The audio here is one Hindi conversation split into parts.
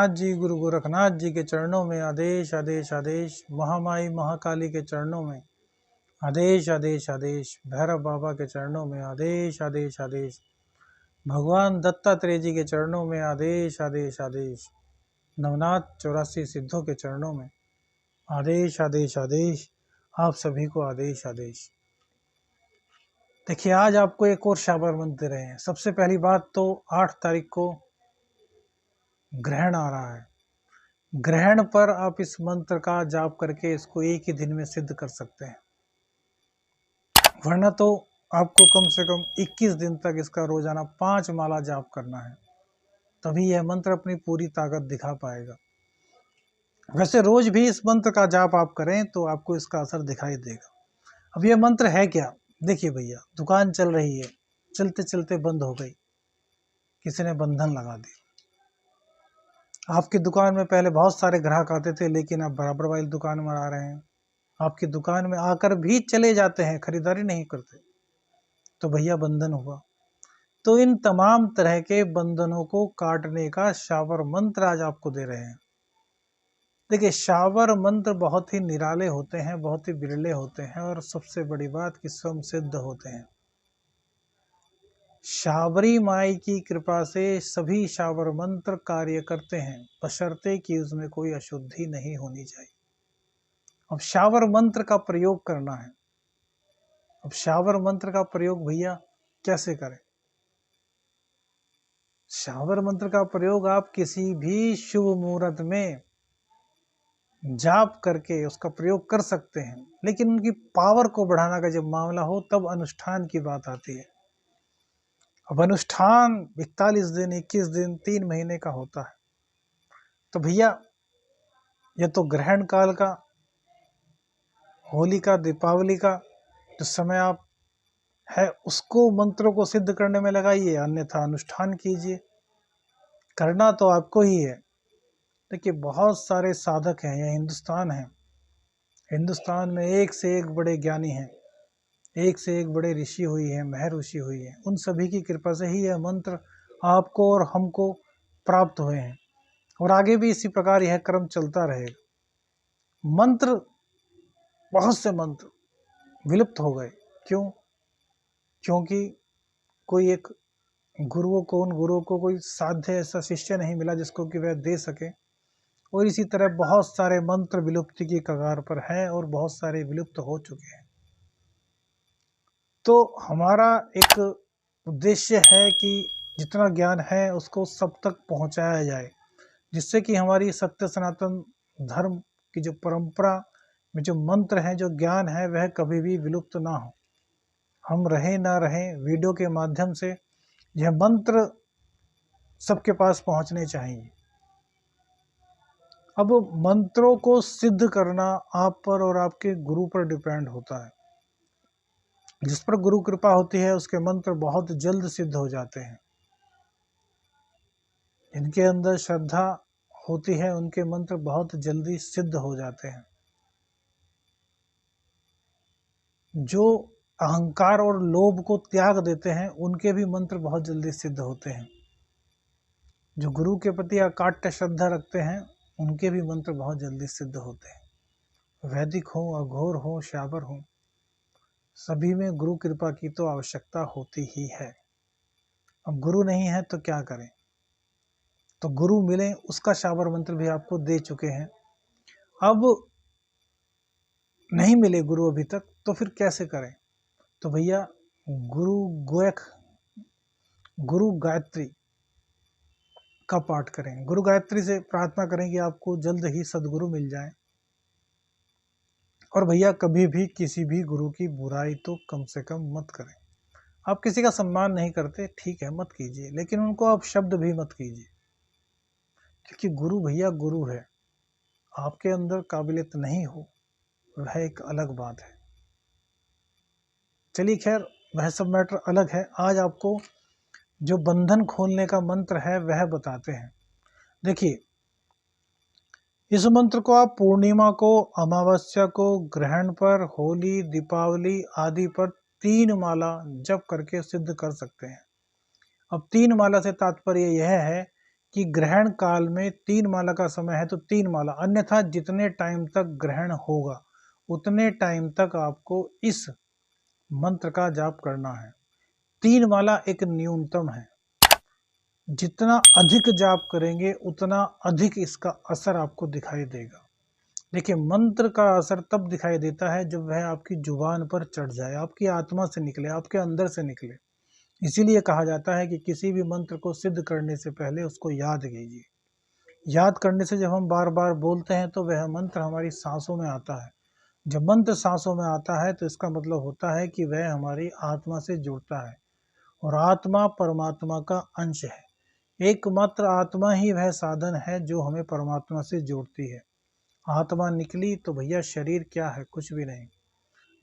गोरखनाथ जी, गुरु गोरखनाथ जी के चरणों में आदेश आदेश आदेश। महामाई महाकाली के चरणों में आदेश आदेश आदेश। भैरव बाबा के चरणों में आदेश आदेश आदेश। भगवान दत्तात्रेय जी के चरणों में आदेश आदेश आदेश। नवनाथ 84 सिद्धों के चरणों में आदेश आदेश आदेश। आप सभी को आदेश आदेश। देखिए, आज आपको एक और शाबर मंत्र दे रहे हैं। सबसे पहली बात तो 8 तारीख को ग्रहण आ रहा है। ग्रहण पर आप इस मंत्र का जाप करके इसको एक ही दिन में सिद्ध कर सकते हैं, वरना तो आपको कम से कम 21 दिन तक इसका रोजाना 5 माला जाप करना है, तभी यह मंत्र अपनी पूरी ताकत दिखा पाएगा। वैसे रोज भी इस मंत्र का जाप आप करें तो आपको इसका असर दिखाई देगा। अब यह मंत्र है क्या? देखिए भैया, दुकान चल रही है, चलते चलते बंद हो गई, किसी ने बंधन लगा दी। आपकी दुकान में पहले बहुत सारे ग्राहक आते थे, लेकिन अब बराबर वाली दुकान में आ रहे हैं। आपकी दुकान में आकर भी चले जाते हैं, खरीदारी नहीं करते, तो भैया बंधन हुआ। तो इन तमाम तरह के बंधनों को काटने का शाबर मंत्र आज आपको दे रहे हैं। देखिए, शाबर मंत्र बहुत ही निराले होते हैं, बहुत ही बिरले होते हैं, और सबसे बड़ी बात कि स्वयं सिद्ध होते हैं। शाबरी माई की कृपा से सभी शाबर मंत्र कार्य करते हैं, बशर्ते कि उसमें कोई अशुद्धि नहीं होनी चाहिए। अब शाबर मंत्र का प्रयोग करना है। अब शाबर मंत्र का प्रयोग भैया कैसे करें? शाबर मंत्र का प्रयोग आप किसी भी शुभ मुहूर्त में जाप करके उसका प्रयोग कर सकते हैं, लेकिन उनकी पावर को बढ़ाने का जब मामला हो तब अनुष्ठान की बात आती है। अब अनुष्ठान 41 दिन, 21 दिन, 3 महीने का होता है। तो भैया, यह तो ग्रहण काल का, होली का, दीपावली का जो समय आप है उसको मंत्रों को सिद्ध करने में लगाइए, अन्यथा अनुष्ठान कीजिए। करना तो आपको ही है। देखिए, बहुत सारे साधक हैं, यह हिंदुस्तान है। हिंदुस्तान में एक से एक बड़े ज्ञानी हैं, एक से एक बड़े ऋषि हुई है, महर्षि हुई है। उन सभी की कृपा से ही यह मंत्र आपको और हमको प्राप्त हुए हैं, और आगे भी इसी प्रकार यह क्रम चलता रहेगा। मंत्र, बहुत से मंत्र विलुप्त हो गए। क्यों? क्योंकि कोई एक उन गुरुओं को कोई साध्य ऐसा शिष्य नहीं मिला जिसको कि वह दे सके, और इसी तरह बहुत सारे मंत्र विलुप्ति की कगार पर हैं और बहुत सारे विलुप्त हो चुके हैं। तो हमारा एक उद्देश्य है कि जितना ज्ञान है उसको सब तक पहुंचाया जाए, जिससे कि हमारी सत्य सनातन धर्म की जो परंपरा में जो मंत्र हैं, जो ज्ञान है, वह कभी भी विलुप्त ना हो। हम रहें ना रहें, वीडियो के माध्यम से यह मंत्र सबके पास पहुंचने चाहिए। अब मंत्रों को सिद्ध करना आप पर और आपके गुरु पर डिपेंड होता है। जिस पर गुरु कृपा होती है उसके मंत्र बहुत जल्द सिद्ध हो जाते हैं। जिनके अंदर श्रद्धा होती है उनके मंत्र बहुत जल्दी सिद्ध हो जाते हैं। जो अहंकार और लोभ को त्याग देते हैं उनके भी मंत्र बहुत जल्दी सिद्ध होते हैं। जो गुरु के प्रति अकाट्य श्रद्धा रखते हैं उनके भी मंत्र बहुत जल्दी सिद्ध होते हैं। वैदिक हो, अघोर हो, शाबर हो, सभी में गुरु कृपा की तो आवश्यकता होती ही है। अब गुरु नहीं है तो क्या करें? तो गुरु मिले, उसका शाबर मंत्र भी आपको दे चुके हैं। अब नहीं मिले गुरु अभी तक, तो फिर कैसे करें? तो भैया, गुरु गायत्री का पाठ करें। गुरु गायत्री से प्रार्थना करें कि आपको जल्द ही सदगुरु मिल जाए। और भैया, कभी भी किसी भी गुरु की बुराई तो कम से कम मत करें। आप किसी का सम्मान नहीं करते, ठीक है, मत कीजिए, लेकिन उनको आप शब्द भी मत कीजिए, क्योंकि गुरु भैया गुरु है। आपके अंदर काबिलियत नहीं हो वह एक अलग बात है। चलिए खैर, वह सब मैटर अलग है। आज आपको जो बंधन खोलने का मंत्र है वह बताते हैं। देखिए, इस मंत्र को आप पूर्णिमा को, अमावस्या को, ग्रहण पर, होली, दीपावली आदि पर 3 माला जप करके सिद्ध कर सकते हैं। अब 3 माला से तात्पर्य यह है कि ग्रहण काल में 3 माला का समय है तो 3 माला, अन्यथा जितने टाइम तक ग्रहण होगा उतने टाइम तक आपको इस मंत्र का जाप करना है। 3 माला एक न्यूनतम है, जितना अधिक जाप करेंगे उतना अधिक इसका असर आपको दिखाई देगा। देखिए, मंत्र का असर तब दिखाई देता है जब वह आपकी जुबान पर चढ़ जाए, आपकी आत्मा से निकले, आपके अंदर से निकले। इसीलिए कहा जाता है कि किसी भी मंत्र को सिद्ध करने से पहले उसको याद कीजिए। याद करने से जब हम बार बार बोलते हैं तो वह मंत्र हमारी सांसों में आता है। जब मंत्र सांसों में आता है तो इसका मतलब होता है कि वह हमारी आत्मा से जुड़ता है, और आत्मा परमात्मा का अंश है। एकमात्र आत्मा ही वह साधन है जो हमें परमात्मा से जोड़ती है। आत्मा निकली तो भैया शरीर क्या है? कुछ भी नहीं।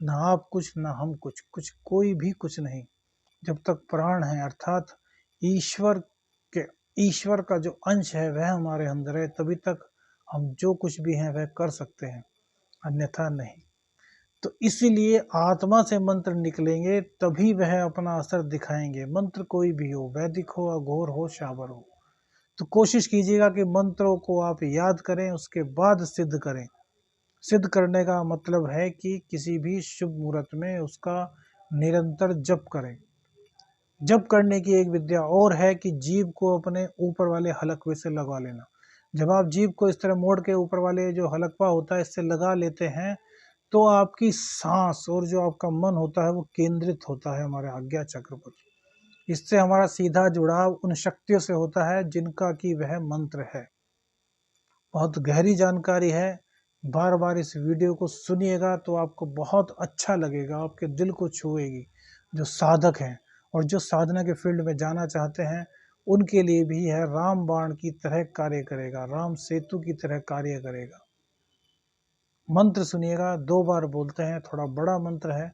ना आप कुछ, ना हम कुछ, कुछ कोई भी कुछ नहीं। जब तक प्राण है अर्थात ईश्वर के ईश्वर का जो अंश है वह हमारे अंदर है, तभी तक हम जो कुछ भी हैं वह कर सकते हैं, अन्यथा नहीं। तो इसीलिए आत्मा से मंत्र निकलेंगे तभी वह अपना असर दिखाएंगे। मंत्र कोई भी हो, वैदिक हो, अघोर हो, शाबर हो। तो कोशिश कीजिएगा कि मंत्रों को आप याद करें, उसके बाद सिद्ध करें। सिद्ध करने का मतलब है कि किसी भी शुभ मुहूर्त में उसका निरंतर जप करें। जप करने की एक विद्या और है कि जीभ को अपने ऊपर वाले हलकवे से लगा लेना। जब आप जीभ को इस तरह मोड़ के ऊपर वाले जो हलकवा होता है इससे लगा लेते हैं तो आपकी सांस और जो आपका मन होता है वो केंद्रित होता है हमारे आज्ञा चक्र पर। इससे हमारा सीधा जुड़ाव उन शक्तियों से होता है जिनका कि वह मंत्र है। बहुत गहरी जानकारी है, बार बार इस वीडियो को सुनिएगा तो आपको बहुत अच्छा लगेगा, आपके दिल को छुएगी। जो साधक हैं और जो साधना के फील्ड में जाना चाहते हैं उनके लिए भी है रामबाण की तरह कार्य करेगा, राम सेतु की तरह कार्य करेगा। मंत्र सुनिएगा, 2 बार बोलते हैं, थोड़ा बड़ा मंत्र है,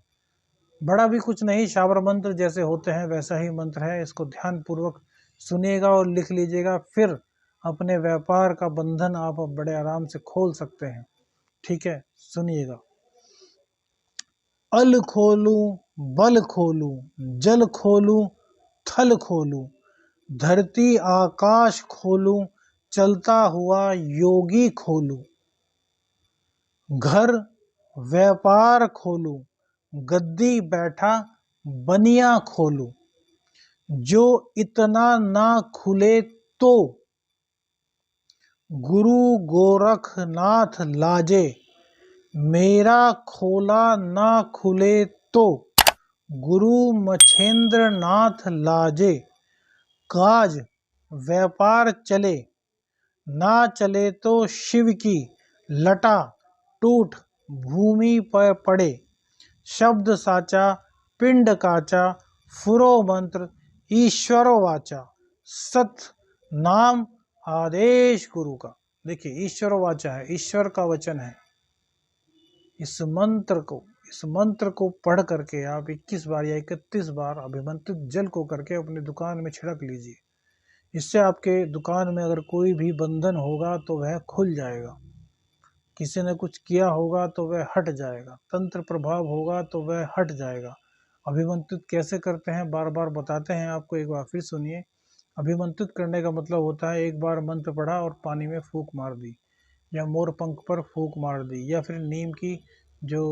बड़ा भी कुछ नहीं, शाबर मंत्र जैसे होते हैं वैसा ही मंत्र है। इसको ध्यान पूर्वक सुनिएगा और लिख लीजिएगा, फिर अपने व्यापार का बंधन आप बड़े आराम से खोल सकते हैं। ठीक है, सुनिएगा। अल खोलूं, बल खोलूं, जल खोलूं, थल खोलूं, धरती आकाश खोलूं, चलता हुआ योगी खोलूं, घर व्यापार खोलूं, गद्दी बैठा बनिया खोलूं, जो इतना ना खुले तो गुरु गोरखनाथ लाजे, मेरा खोला ना खुले तो गुरु मछेंद्र नाथ लाजे, काज व्यापार चले ना चले तो शिव की लटा टूट भूमि पर पड़े, शब्द साचा पिंड काचा, फुरो मंत्र ईश्वरो वाचा, सत नाम आदेश गुरु का। देखिए, ईश्वरो वाचा है, ईश्वर का वचन है। इस मंत्र को पढ़ करके आप 21 बार या 31 बार अभिमंत्रित जल को करके अपनी दुकान में छिड़क लीजिए। इससे आपके दुकान में अगर कोई भी बंधन होगा तो वह खुल जाएगा, किसी ने कुछ किया होगा तो वह हट जाएगा, तंत्र प्रभाव होगा तो वह हट जाएगा। अभिमंत्रित कैसे करते हैं बार बार बताते हैं आपको, एक बार फिर सुनिए। अभिमंत्रित करने का मतलब होता है एक बार मंत्र पढ़ा और पानी में फूंक मार दी, या मोर पंख पर फूंक मार दी, या फिर नीम की जो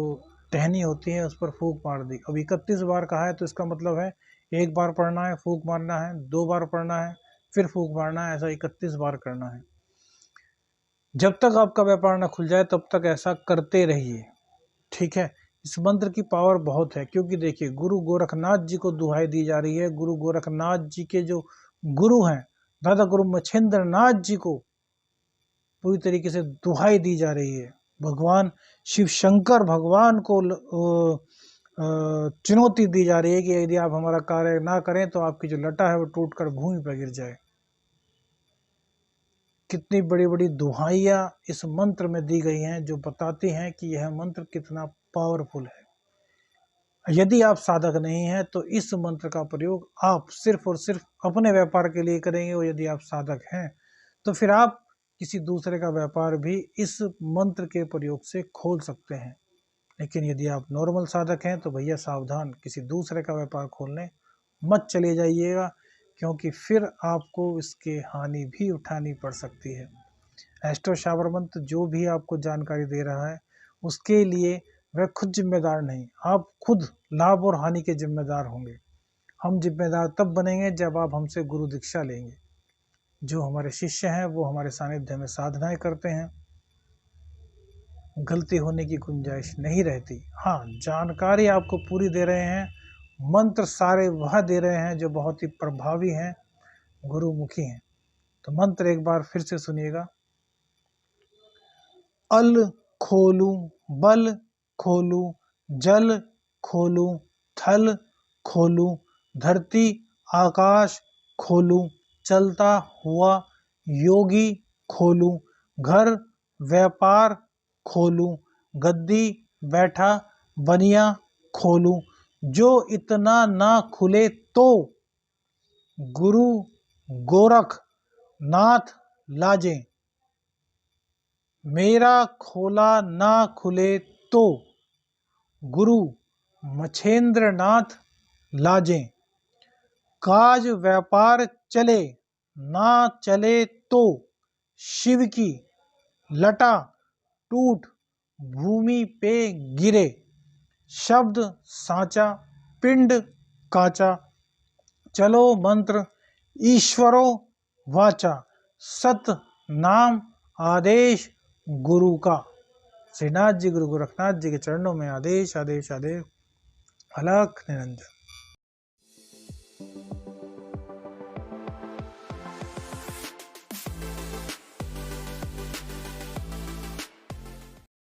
टहनी होती है उस पर फूंक मार दी। अब 31 बार कहा है तो इसका मतलब है एक बार पढ़ना है, फूंक मारना है, 2 बार पढ़ना है, फिर फूंक मारना है, ऐसा 31 बार करना है। जब तक आपका व्यापार ना खुल जाए तब तक ऐसा करते रहिए। ठीक है, इस मंत्र की पावर बहुत है, क्योंकि देखिए गुरु गोरखनाथ जी को दुहाई दी जा रही है। गुरु गोरखनाथ जी के जो गुरु हैं दादा गुरु मछेंद्र नाथ जी को पूरी तरीके से दुहाई दी जा रही है। भगवान शिव शंकर भगवान को चुनौती दी जा रही है कि यदि आप हमारा कार्य ना करें तो आपकी जो लटा है वो टूटकर भूमि पर गिर जाए। कितनी बड़ी बड़ी दुहाइयाँ इस मंत्र में दी गई हैं जो बताती हैं कि यह मंत्र कितना पावरफुल है। यदि आप साधक नहीं हैं तो इस मंत्र का प्रयोग आप सिर्फ और सिर्फ अपने व्यापार के लिए करेंगे, और यदि आप साधक हैं तो फिर आप किसी दूसरे का व्यापार भी इस मंत्र के प्रयोग से खोल सकते हैं। लेकिन यदि आप नॉर्मल साधक हैं तो भैया सावधान, किसी दूसरे का व्यापार खोलने मत चले जाइएगा, क्योंकि फिर आपको इसके हानि भी उठानी पड़ सकती है। एस्ट्रो शावर मंत्र जो भी आपको जानकारी दे रहा है उसके लिए वह खुद जिम्मेदार नहीं, आप खुद लाभ और हानि के जिम्मेदार होंगे। हम जिम्मेदार तब बनेंगे जब आप हमसे गुरु दीक्षा लेंगे। जो हमारे शिष्य हैं वो हमारे सानिध्य में साधनाएं करते हैं, गलती होने की गुंजाइश नहीं रहती। हाँ, जानकारी आपको पूरी दे रहे हैं, मंत्र सारे वह दे रहे हैं जो बहुत ही प्रभावी हैं, गुरुमुखी हैं। तो मंत्र एक बार फिर से सुनिएगा। अल खोलू बल खोलू जल खोलू थल खोलू धरती आकाश खोलू चलता हुआ योगी खोलू घर व्यापार खोलू गद्दी बैठा बनिया खोलू जो इतना ना खुले तो गुरु गोरख नाथ लाजे मेरा खोला ना खुले तो गुरु मछेंद्र नाथ लाजे काज व्यापार चले ना चले तो शिव की लटा टूट भूमि पे गिरे शब्द साचा पिंड काचा चलो मंत्र ईश्वरो वाचा सत नाम आदेश गुरु का। श्रीनाथ जी गुरु गोरखनाथ जी के चरणों में आदेश आदेश आदेश। अलख निरंजन।